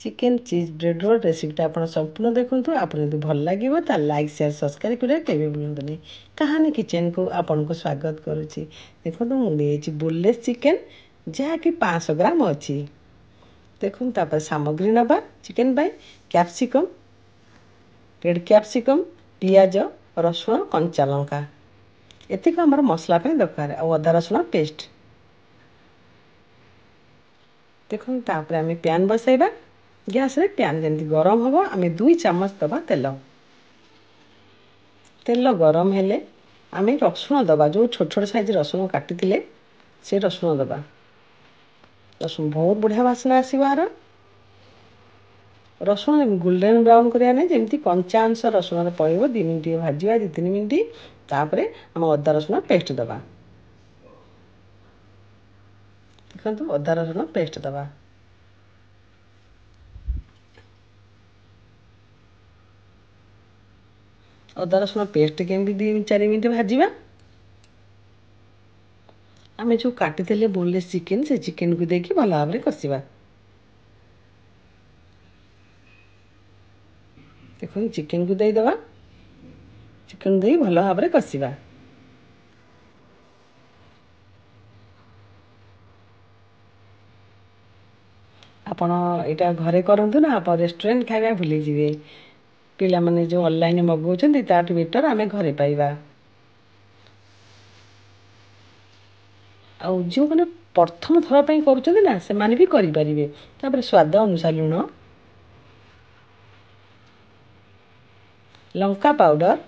Chicken चीज bread roll रेसिपीटा आप संपूर्ण देखूँ। आपको यदि भल लगे तो लाइक शेयर सब्सक्राइब करें केवे भूलुनी। कहानी किचन को आपन को स्वागत करुच्ची। देखो मुझे बोनलेस चिकेन जहाँकि 500 ग्राम अच्छी। देखो तापर सामग्री नवा चिकेन बाय कैप्सिकम रेड कैप्सिकम पियाज रसुण कंचा लंका एतिक आमर मसला दरकार और अदा रसुण पेस्ट। देखो तापर आम पैन बसैबा गैस रे पैन जमी गरम हम आम 2 चामच दबा तेल। तेल गरम हेले आम रसुण दबा जो छोट छोट साइज रसुण काटी से रसुण दबा। रसुण बहुत बढ़िया बासना आसबार। रसुण गोल्डन ब्राउन करने नहीं जमी कंचा अंश रसुण पड़ो 2 मिनट भाजा 2-3 मिनट। तापर आम अदा रसुण पेस्ट दबा। देखो अदा रसुण पेस्ट दबा। अदा रसुण पेस्ट केमी 2-4 मिनट भाजा। आम जो काटी बोनलेस चिकेन से चिकेन को देकी भल भाव में कषा। देखो चिकेन को देदबा। चिकेन दे भल भाव में कषा। आपण यहाँ घरे करूँ ना आप रेस्टोरेंट खाଇବା भूली जाए। पिला माने जो ऑनलाइन मगाउछन्ती ताठू बेटर आमे घरे पाइबा। आ जो मैंने प्रथम थर पर करुँच ना से भी करें। तापर स्वाद अनुसार लुण लंका पाउडर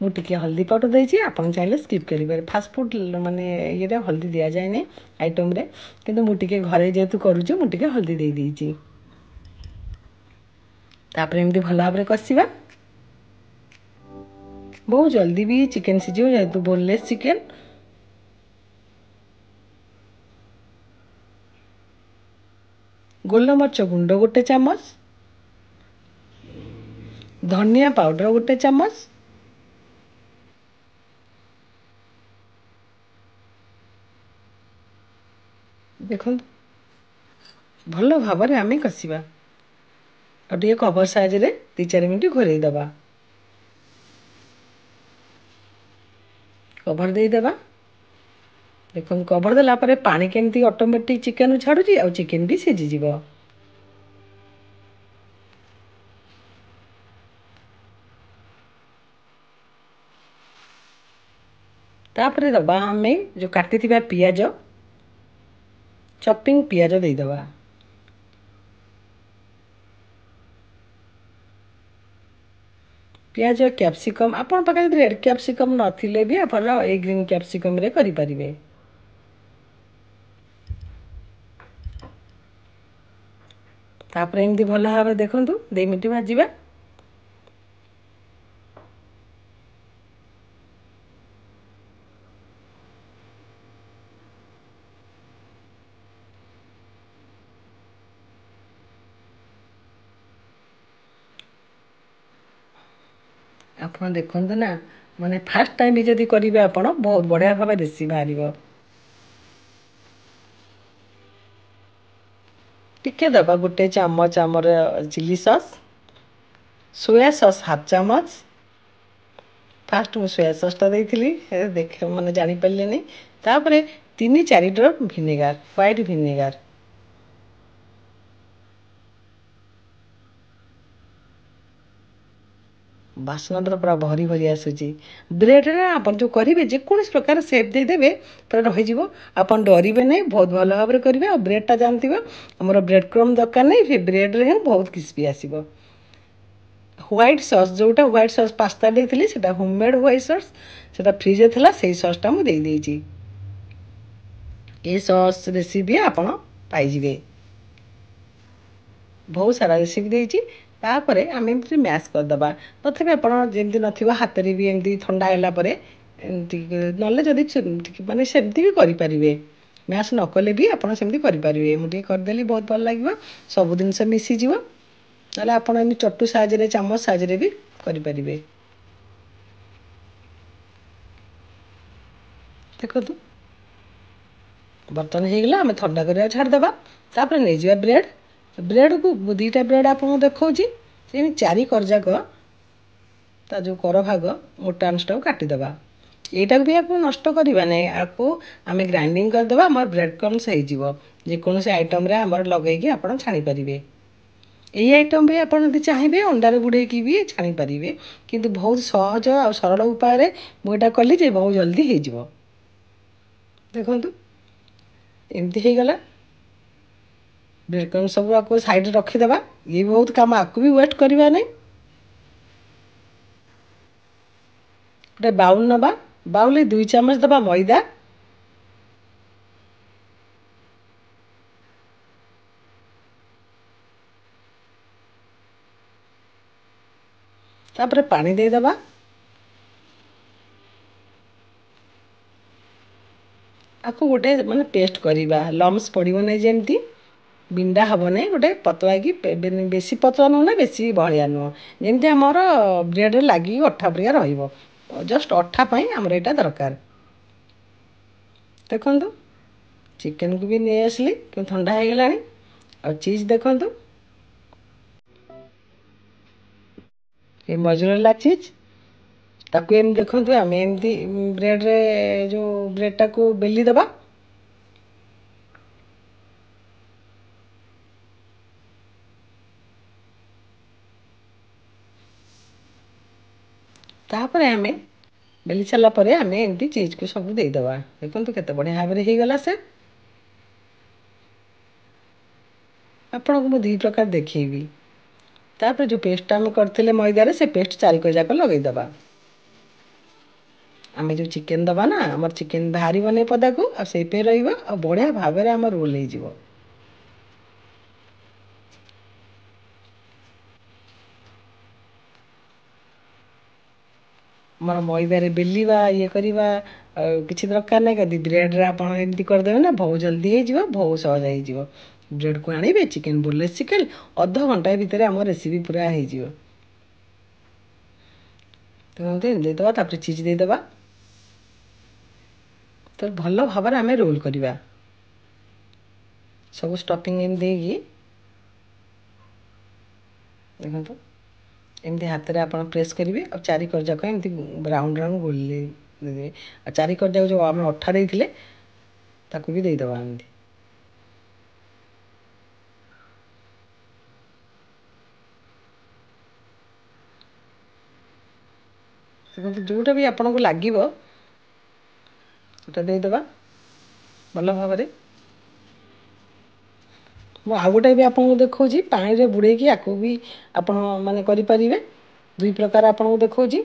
मुझे हल्दी पाउडर देती आप चाहिए स्किप करेंगे। फास्ट फूड माने ये हल्दी दि जाए आइटम रे किंतु मुझे घरे जेहेतु करुँच मुझे हल्दी दे देती। तापर एमती भल भाव में कषा। बहुत जल्दी भी चिकेन सीझ जेहेतु बोनलेस चिकेन। गोलमरीच गुंड 1 चामच धनिया पाउडर 1 चामच देखो भल भाव में आम कषा और कवर साइज रे 2-4 मिनट घोरई दबा। कवर देदेबा। देखो कवर देला पानी केमती ऑटोमेटिक चिकेन छाड़ुची और चिकेन भी सीझीज। तापर दबा आम जो काटी पियाज चॉपिंग पियाज देदेबा। पियाज कैप्सिकम आपण पाखे रेड कैप्सिकम नथिले भी आप ग्रीन कैप्सिकम रे करि परिबे। तापर एमती भल भाव देखु 2 मिनट भाजवा। आप देखु ना माने फास्ट टाइम भी जदि करेंगे आप बहुत बढ़िया भाव रेसिपी बाहर। टिके दबा 1 चामच आमर चिली सॉस सोया सॉस 1/2 चामच। फास्ट मुझे सोया सॉसटा देती देख मैंने जापारे नहीं। तापर 3-4 ड्रप भिनेगार व्हाइट भिनेगार। बासना पूरा भरी भरी आसूची। ब्रेड रे आप जो करेंगे जेको प्रकार सेप देदेवे पूरा रही आप डरवे नहीं। बहुत भल भाव में करेंगे और ब्रेडटा जानते आमर ब्रेड क्रम दरकार नहीं। फिर ब्रेड रे बहुत क्रिस्पी आसो। व्हाइट सॉस जोटा व्हाइट सॉस पास्ता देती से होममेड व्हाइट सॉस से फ्रिज थी से सॉसटा मुझे देदेजी। ये सॉस रेसिपी आप पाइबे बहुत सारा रेसिपी देती। तापर आम एमती मैश करदे तथापि आप जमी न हाथ में भी एमती ठंडा है ना जदि माने सेमती भी करें। मैश न कले भी आप करें। मुझे करदेली बहुत भल लगे सब जिनस मिसीज ना आप चटू साइज चामच साइज भी करें। देखो ବର୍ତ୍ତମାନ ହେଇଗଲା, ଆମେ ଥଣ୍ଡା କରିବା ଛାଡ଼ିଦେବା। ତାପରେ ନେଇଯିବା ବ୍ରେଡ଼କୁ ଦୁଇଟା ବ୍ରେଡ଼ ଆପଣଙ୍କୁ ଦେଖାଉଛି, ସେମିତି 4 କରଯାକ ତା ଯେଉଁ କର ଭାଗ ମୋଟା ଅଂଶଟାକୁ କାଟିଦେବା। ଏଇଟାକୁ ବି ଆପଣ ନଷ୍ଟ କରିବା ନାହିଁ, ଆକୁ ଆମେ ଗ୍ରାଇଣ୍ଡିଙ୍ଗ କରିଦେବା, ଆମର ବ୍ରେଡ଼ କ୍ରମ୍ସ ହେଇଯିବ। ଯେକୌଣସି ଆଇଟମ୍ରେ ଆମର ଲଗେଇକି ଆପଣ ଛାଣିପାରିବେ। ଏଇ ଆଇଟମ୍ ବି ଆପଣ ଯଦି ଚାହିଁବେ ଅଣ୍ଡାରେ ବୁଡ଼େଇକି ବି ଛାଣିପାରିବେ, କିନ୍ତୁ ବହୁତ ସହଜ ଆଉ ସରଳ ଉପାୟରେ ମୁଁ ଏଇଟା କଲି ଯେ ବହୁତ ଜଲ୍ଦି ହେଇଯିବ। ଦେଖନ୍ତୁ ଏମିତି ହେଇଗଲା। ବ୍ରେଡ଼ କ୍ରମ୍ସ ସବୁ ଆକୁ ସାଇଡ଼ରେ ରଖିଦେବା। ଇଏ ବି ବହୁତ କାମ, ଆକୁ ବି ୱେଷ୍ଟ କରିବା ନାହିଁ। ଗୋଟେ ବାଉଲ୍ ନେବା, ବାଉଲ୍ରେ 2 ଚାମଚ ଦେବା ମଇଦା, ତାପରେ ପାଣି ଦେଇଦେବା। ଆକୁ ଗୋଟେ ମାନେ ପେଷ୍ଟ କରିବା, ଲମ୍ସ ପଡ଼ିବ ନାହିଁ, ଯେମିତି ବିଣ୍ଡା ହେବ ନାହିଁ, ଗୋଟେ ପତଳା କି ବେଶୀ ପତଳା ନୁହଁ ନା ବେଶୀ ବହଳିଆ ନୁହଁ, ଯେମିତି ଆମର ବ୍ରେଡ଼ରେ ଲାଗିକି ଅଠା ପରିକା ରହିବ। ଜଷ୍ଟ ଅଠା ପାଇଁ ଆମର ଏଇଟା ଦରକାର। ଦେଖନ୍ତୁ ଚିକେନକୁ ବି ନେଇ ଆସିଲି, କିନ୍ତୁ ଥଣ୍ଡା ହେଇଗଲାଣି। ଆଉ ଚିଜ୍ ଦେଖନ୍ତୁ, ଏ ମଜରେଲା ଚିଜ୍, ତାକୁ ଏମିତି ଦେଖନ୍ତୁ ଆମେ ଏମିତି ବ୍ରେଡ଼ରେ ଯେଉଁ ବ୍ରେଡ଼ଟାକୁ ବେଲି ଦେବା। ତାପରେ ଆମେ ବେଲି ସାରିଲା ପରେ ଆମେ ଏମିତି ଚିଜକୁ ସବୁ ଦେଇଦେବା। ଦେଖନ୍ତୁ କେତେ ବଢ଼ିଆ ଭାବରେ ହେଇଗଲା ସେ। ଆପଣଙ୍କୁ ମୁଁ 2 ପ୍ରକାର ଦେଖେଇବି। ତାପରେ ଯେଉଁ ପେଷ୍ଟଟା ଆମେ କରିଥିଲେ ମଇଦାରେ, ସେ ପେଷ୍ଟ 4 କର ଯାକ ଲଗେଇଦେବା। ଆମେ ଯେଉଁ ଚିକେନ ଦେବା ନା, ଆମର ଚିକେନ ବାହାରିବନି ପଦାକୁ, ଆଉ ସେଇପରି ରହିବ, ଆଉ ବଢ଼ିଆ ଭାବରେ ଆମର ରୋଲ୍ ହେଇଯିବ। ଆମର ମଇଦାରେ ବେଲିବା ଇଏ କରିବା ଆଉ କିଛି ଦରକାର ନାହିଁ। ଯଦି ବ୍ରେଡ଼ରେ ଆପଣ ଏମିତି କରିଦେବେ ନା, ବହୁତ ଜଲ୍ଦି ହେଇଯିବ, ବହୁତ ସହଜ ହେଇଯିବ। ବ୍ରେଡ଼କୁ ଆଣିବେ, ଚିକେନ ବୋନଲେସ୍ ଚିକେନ, ଅଧଘଣ୍ଟାଏ ଭିତରେ ଆମ ରେସିପି ପୁରା ହେଇଯିବ। ଦେଖନ୍ତୁ ଏମିତି ଦେଇଦେବା, ତାପରେ ଚିଜ୍ ଦେଇଦେବା। ତ ଭଲ ଭାବରେ ଆମେ ରୋଲ୍ କରିବା। ସବୁ ଷ୍ଟଫିଂ ଏମିତି ଦେଇକି ଦେଖନ୍ତୁ ଏମିତି ହାତରେ ଆପଣ ପ୍ରେସ୍ କରିବେ, ଆଉ 4 କର ଯାକ ଏମିତି ରାଉଣ୍ଡ ରାଉଣ୍ଡ ଗୋଲେଇ ଦେବେ। ଆଉ 4 କର ଯାକ ଯେଉଁ ଆମେ ଅଠା ଦେଇଥିଲେ ତାକୁ ବି ଦେଇଦେବା ଏମିତି। ଦେଖନ୍ତୁ ଯେଉଁଟା ବି ଆପଣଙ୍କୁ ଲାଗିବ ସେଇଟା ଦେଇଦେବା ଭଲ ଭାବରେ। ମୁଁ ଆଉ ଗୋଟେ ବି ଆପଣଙ୍କୁ ଦେଖାଉଛି, ପାଣିରେ ବୁଡ଼େଇକି ଆକୁ ବି ଆପଣ ମାନେ କରିପାରିବେ। 2 ପ୍ରକାର ଆପଣଙ୍କୁ ଦେଖାଉଛି।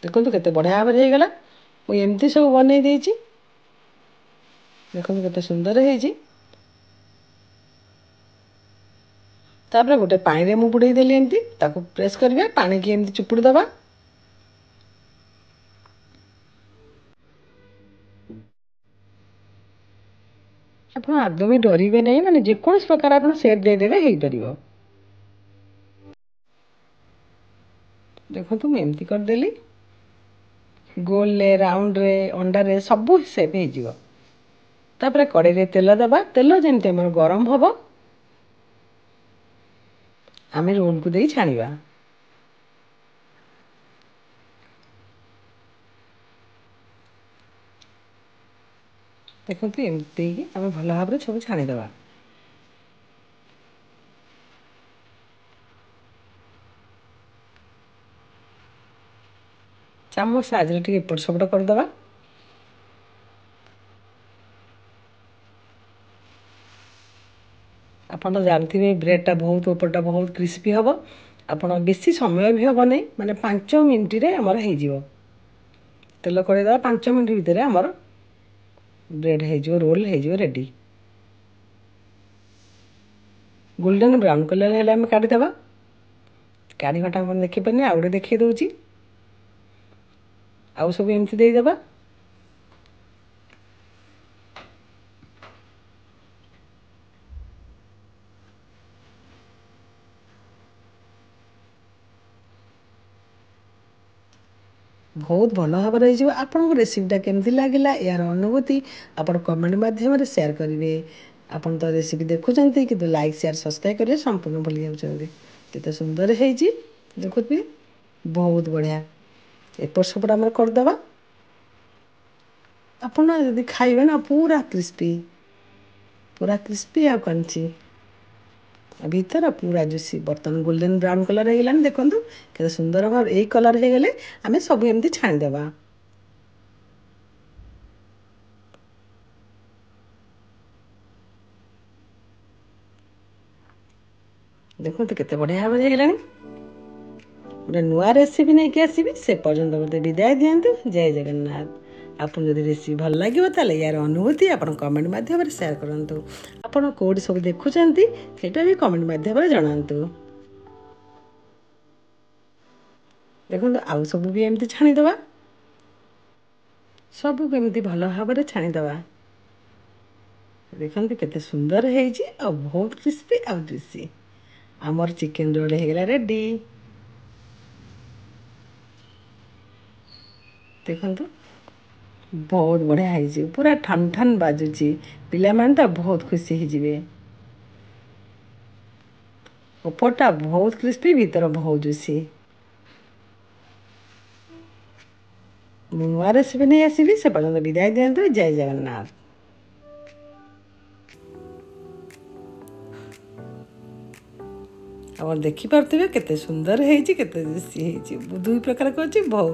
ଦେଖନ୍ତୁ କେତେ ବଢ଼ିଆ ଭାବରେ ହେଇଗଲା। ମୁଁ ଏମିତି ସବୁ ବନେଇ ଦେଇଛି। ଦେଖନ୍ତୁ କେତେ ସୁନ୍ଦର ହେଇଛି। ତାପରେ ଗୋଟେ ପାଣିରେ ମୁଁ ବୁଡ଼େଇ ଦେଲି, ଏମିତି ତାକୁ ପ୍ରେସ୍ କରିବା, ପାଣିକି ଏମିତି ଚିପୁଡ଼ି ଦେବା। ଆପଣ ଆଦୌ ବି ଡରିବେ ନାହିଁ, ମାନେ ଯେକୌଣସି ପ୍ରକାର ଆପଣ ସେପ୍ ଦେଇଦେବେ ହେଇପାରିବ। ଦେଖନ୍ତୁ ମୁଁ ଏମିତି କରିଦେଲି, ଗୋଲରେ, ରାଉଣ୍ଡରେ, ଅଣ୍ଡାରେ ସବୁ ସେପ୍ ହେଇଯିବ। ତାପରେ କଡ଼େଇରେ ତେଲ ଦେବା, ତେଲ ଯେମିତି ଆମର ଗରମ ହେବ ଆମେ ରୋଲକୁ ଦେଇ ଛାଣିବା। ଦେଖନ୍ତୁ ଏମିତି ଦେଇକି ଆମେ ଭଲ ଭାବରେ ସବୁ ଛାଣିଦେବା। ଚାମଚ ସାହାଯ୍ୟରେ ଟିକେ ଏପଟ ସେପଟ କରିଦେବା। ଆପଣ ତ ଜାଣିଥିବେ ବ୍ରେଡ଼ଟା ବହୁତ ଉପରଟା ବହୁତ କ୍ରିସ୍ପି ହେବ। ଆପଣ ବେଶୀ ସମୟ ବି ହେବ ନାହିଁ, ମାନେ 5 ମିନିଟରେ ଆମର ହେଇଯିବ। ତେଲ କଡ଼େଇ ଦେବା, 5 ମିନିଟ୍ ଭିତରେ ଆମର ବ୍ରେଡ଼ ହେଇଯିବ, ରୋଲ୍ ହେଇଯିବ ରେଡ଼ି। ଗୋଲ୍ଡେନ୍ ବ୍ରାଉନ୍ କଲର୍ ହେଲେ ଆମେ କାଢ଼ିଦେବା। କାଢ଼ିବାଟା ଆପଣ ଦେଖିପାରିନି, ଆଉ ଗୋଟେ ଦେଖେଇ ଦେଉଛି। ଆଉ ସବୁ ଏମିତି ଦେଇଦେବା। बहुत भल भाव आपन रेसिपीटा केमती लगिला यार अनुभूति आप कमेंट माध्यम शेयर करेंगे। आपन तो रेसिपी देखुं कि लाइक शेयर सब्सक्राइब करेंगे संपूर्ण भूली जाते सुंदर है देखुबी बहुत बढ़िया एपट सेपट आम करदे आपड़ यदि खाइबे ना पूरा क्रिस्पी आ कंची भीतर पूरा जुसी बर्तन गोल्डन ब्राउन कलर हो देखो के सुंदर भाव यही कलर हो गले आम सब एमती छाणीदेवा। देखो केते बढ़िया भाव हो गोटे नुआ रेसिपी नहीं कि आसबि से पर्यंत मत विदाय दिंतु। जय जगन्नाथ। आपन जदि रेसिपी भल लगे ताले यार अनुभूति आपन कमेंट माध्यम शेयर करंतु। आपन कोड सब देखुचंती सेटा भी कमेंट माध्यम जणांतु। देखो आउ सब भी एमती छाणीदेवा सब केमती भल भाव छाणीदेवा। देखते केते सुंदर है बहुत क्रिस्पी आ जुसी आमर चिकेन रोल हो रेडी। देखो बहुत बढ़िया है पूरा ठन ठन बाजुची पिला मान तो बहुत खुशी होजिबे। ऊपरटा बहुत क्रिस्पी भीतर बहुत जुसी। नुआ रेसिपी नहीं आसबि से पर्यंत विदाय दिंतु। जय जगन्नाथ। आप देखिपे केते सुंदर है केते जुसी है दुई प्रकार कर बहुत।